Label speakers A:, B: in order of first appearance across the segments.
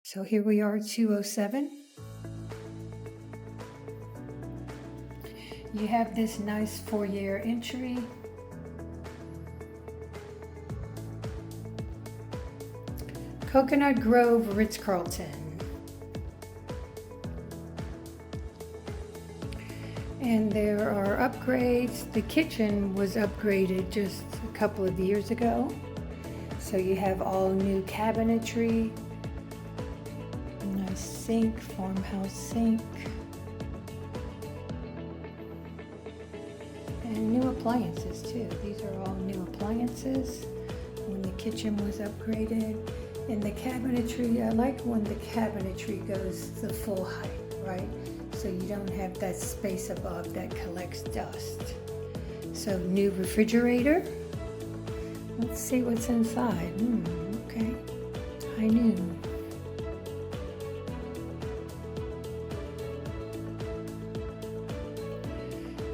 A: So here we are, 207. You have this nice foyer entry. Coconut Grove, Ritz-Carlton. And there are upgrades. The kitchen was upgraded just a couple of years ago. So you have all new cabinetry, nice sink, farmhouse sink, and new appliances too. These are all new appliances when the kitchen was upgraded. And the cabinetry, I like when the cabinetry goes the full height, right? So you don't have that space above that collects dust. So new refrigerator. Let's see what's inside. Okay, high noon.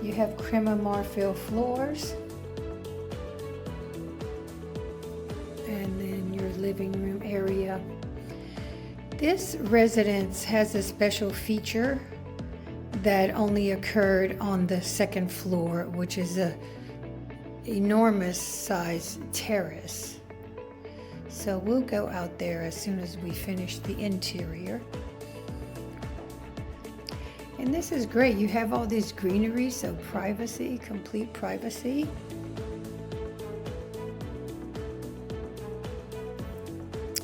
A: You have crema marfil floors. And then your living room area. This residence has a special feature that only occurred on the second floor, which is a enormous size terrace. So we'll go out there as soon as we finish the interior. And this is great. You have all this greenery, so privacy, complete privacy.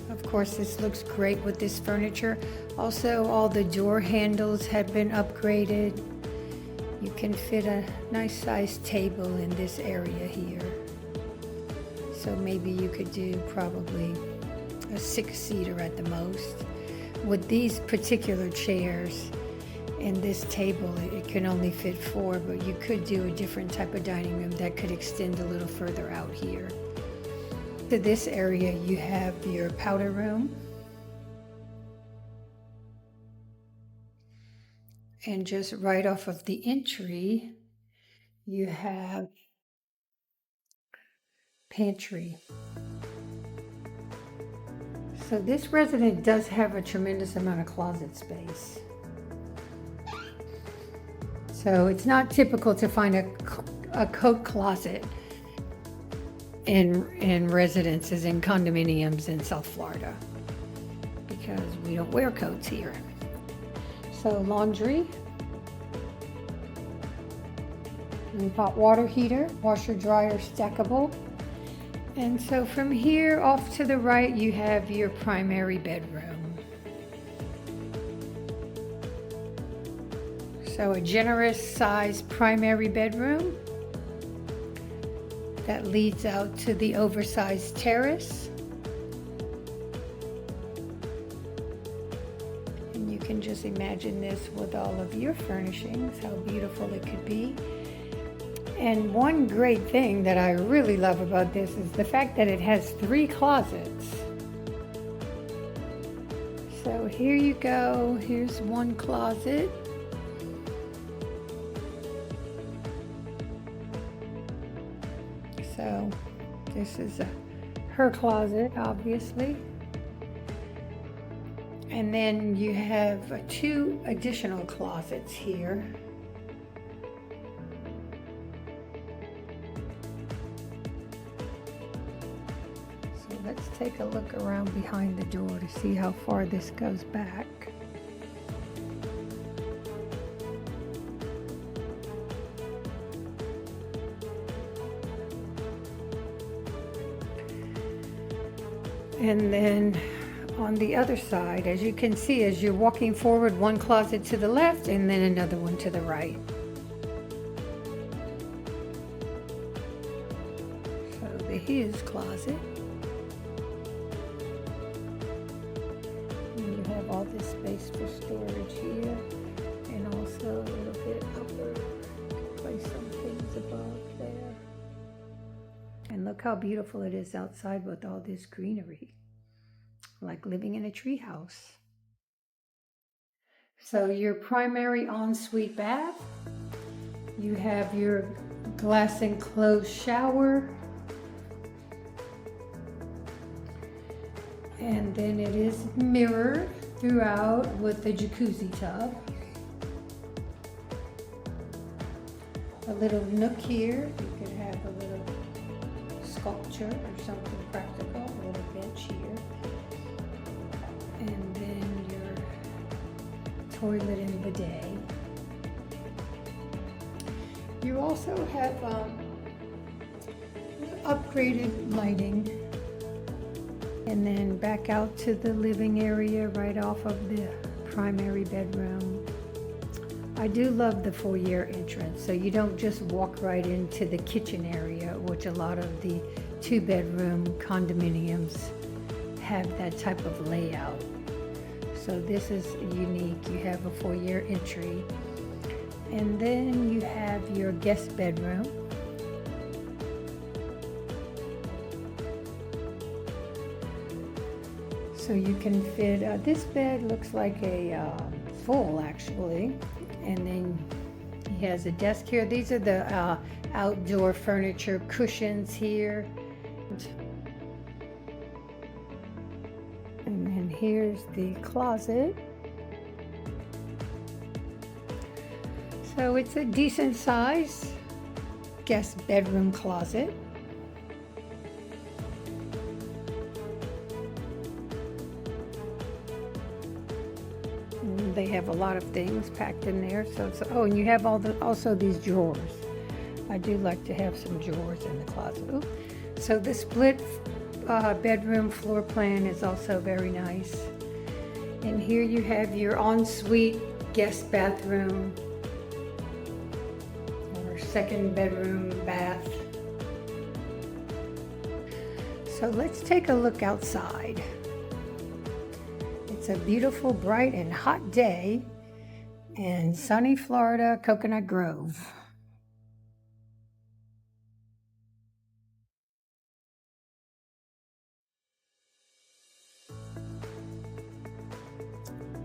A: Of course, this looks great with this furniture. Also, all the door handles have been upgraded. You can fit a nice sized table in this area here. So maybe you could do probably a 6-seater at the most. With these particular chairs and this table, it can only fit 4, but you could do a different type of dining room that could extend a little further out here. To this area, you have your powder room. And just right off of the entry, you have pantry. So this resident does have a tremendous amount of closet space. So it's not typical to find a coat closet in residences in condominiums in South Florida, because we don't wear coats here. So laundry, and hot water heater, washer dryer stackable. And so from here off to the right, you have your primary bedroom. So a generous size primary bedroom that leads out to the oversized terrace. And you can just imagine this with all of your furnishings, how beautiful it could be. And one great thing that I really love about this is the fact that it has 3 closets. So here you go, here's one closet. So this is her closet, obviously. And then you have 2 additional closets here. So let's take a look around behind the door to see how far this goes back. And then on the other side, as you can see, as you're walking forward, one closet to the left and then another one to the right. So the his closet. And you have all this space for storage here, and also a little bit upper, place some things above there. And look how beautiful it is outside with all this greenery, like living in a tree house. So your primary ensuite bath, you have your glass enclosed shower, and then it is mirrored. throughout with the jacuzzi tub. A little nook here, you could have a little sculpture or something practical, a little bench here. And then your toilet and bidet. You also have upgraded lighting. And then back out to the living area right off of the primary bedroom. I do love the foyer entrance, so you don't just walk right into the kitchen area, which a lot of the 2-bedroom condominiums have that type of layout. So this is unique. You have a foyer entry, and then you have your guest bedroom. So you can fit, this bed looks like a full actually. And then he has a desk here. These are the outdoor furniture cushions here. And then here's the closet. So it's a decent size guest bedroom closet. They have a lot of things packed in there. So it's, oh, and you have also these drawers. I do like to have some drawers in the closet. Ooh. So the split bedroom floor plan is also very nice. And here you have your ensuite guest bathroom or second bedroom bath. So let's take a look outside. It's a beautiful, bright, and hot day in sunny Florida, Coconut Grove.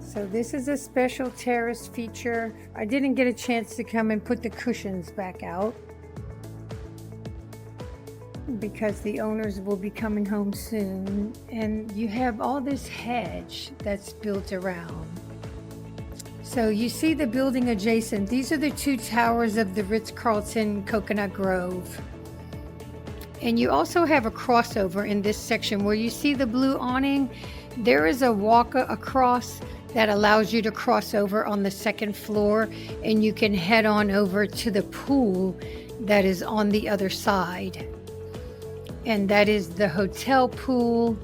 A: So this is a special terrace feature. I didn't get a chance to come and put the cushions back out because the owners will be coming home soon, and you have all this hedge that's built around. So you see the building adjacent. These are the 2 towers of the Ritz-Carlton Coconut Grove. And you also have a crossover in this section where you see the blue awning. There is a walk across that allows you to cross over on the 2nd floor, and you can head on over to the pool that is on the other side. And that is the hotel pool,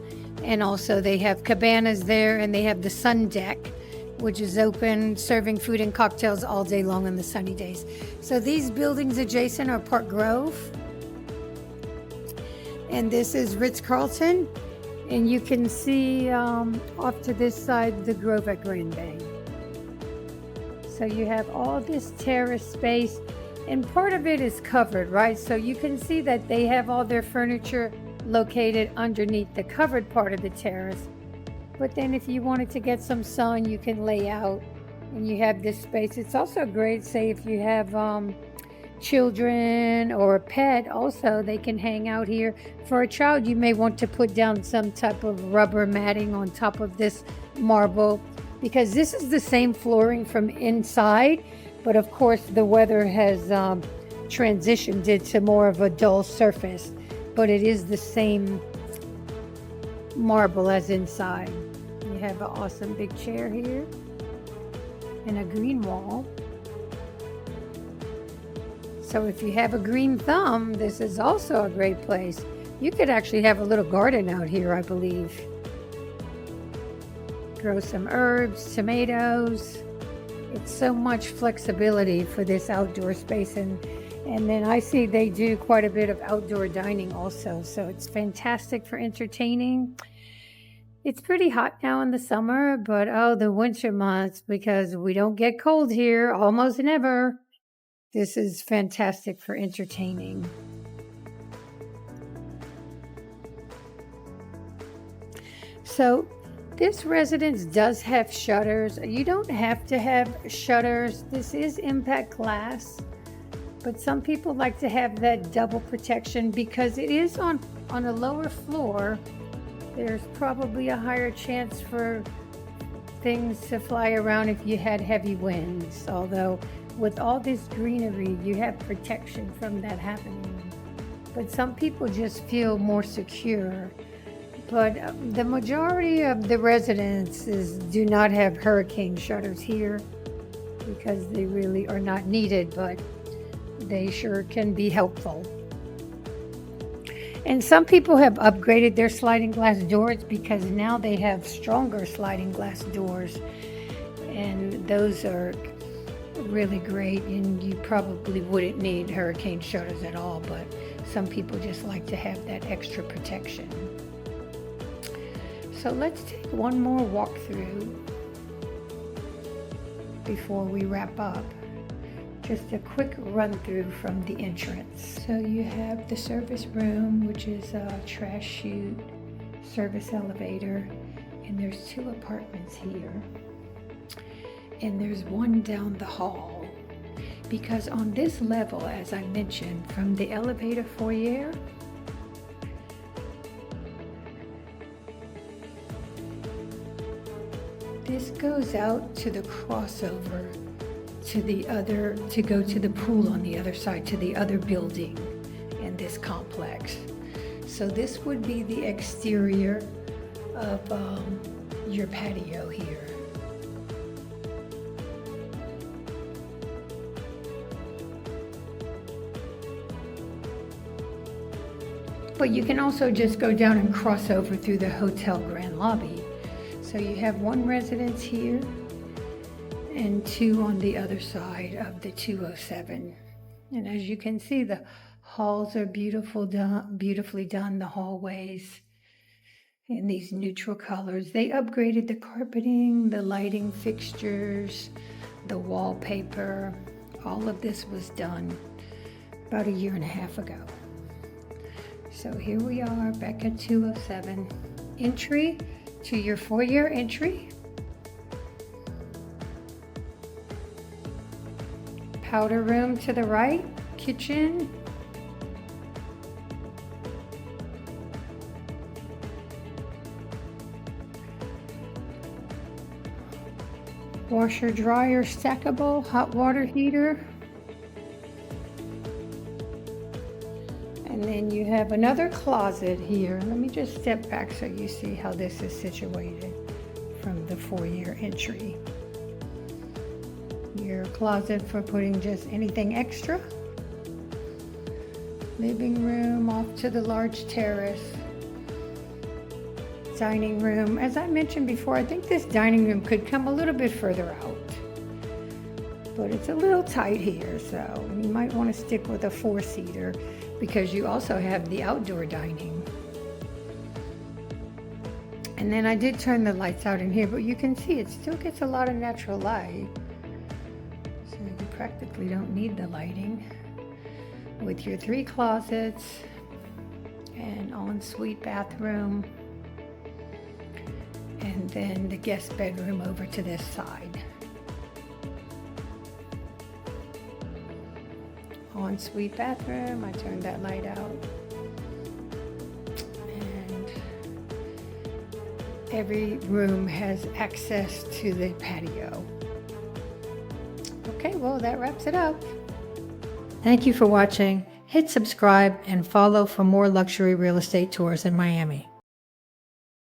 A: and also they have cabanas there, and they have the sun deck, which is open, serving food and cocktails all day long on the sunny days. So these buildings adjacent are Park Grove, and this is Ritz-Carlton, and you can see off to this side the Grove at Grand Bay. So you have all this terrace space. And part of it is covered, right? So you can see that they have all their furniture located underneath the covered part of the terrace. But then if you wanted to get some sun, you can lay out and you have this space. It's also great, say if you have children or a pet also, they can hang out here. For a child, you may want to put down some type of rubber matting on top of this marble, because this is the same flooring from inside. But of course, the weather has transitioned it to more of a dull surface, but it is the same marble as inside. You have an awesome big chair here and a green wall. So if you have a green thumb, this is also a great place. You could actually have a little garden out here, I believe. Grow some herbs, tomatoes. It's so much flexibility for this outdoor space, and then I see they do quite a bit of outdoor dining also, so it's fantastic for entertaining. It's pretty hot now in the summer, but oh, the winter months, because we don't get cold here almost never. This is fantastic for entertaining. So this residence does have shutters. You don't have to have shutters. This is impact glass, but some people like to have that double protection because it is on a lower floor. There's probably a higher chance for things to fly around if you had heavy winds. Although with all this greenery, you have protection from that happening. But some people just feel more secure. But the majority of the residences do not have hurricane shutters here because they really are not needed, but they sure can be helpful. And some people have upgraded their sliding glass doors because now they have stronger sliding glass doors, and those are really great, and you probably wouldn't need hurricane shutters at all, but some people just like to have that extra protection. So let's take one more walkthrough before we wrap up. Just a quick run through from the entrance. So you have the service room, which is a trash chute, service elevator, and there's 2 apartments here. And there's one down the hall. Because on this level, as I mentioned, from the elevator foyer, this goes out to the crossover to go to the pool on the other side, to the other building in this complex. So this would be the exterior of your patio here. But you can also just go down and cross over through the hotel grand lobby. So you have 1 residence here and 2 on the other side of the 207. And as you can see, the halls are beautifully done, the hallways in these neutral colors. They upgraded the carpeting, the lighting fixtures, the wallpaper. All of this was done about 1.5 years ago. So here we are back at 207. Entry to your foyer entry. Powder room to the right, kitchen. Washer dryer stackable, hot water heater. And then you have another closet here. Let me just step back so you see how this is situated from the foyer entry. Your closet for putting just anything extra. Living room off to the large terrace. Dining room. As I mentioned before, I think this dining room could come a little bit further out. But it's a little tight here, so you might want to stick with a 4-seater because you also have the outdoor dining. And then I did turn the lights out in here, but you can see it still gets a lot of natural light. So you practically don't need the lighting. With your 3 closets and ensuite bathroom, and then the guest bedroom over to this side. Ensuite bathroom, I turned that light out. And every room has access to the patio. Okay, well, that wraps it up. Thank you for watching. Hit subscribe and follow for more luxury real estate tours in Miami.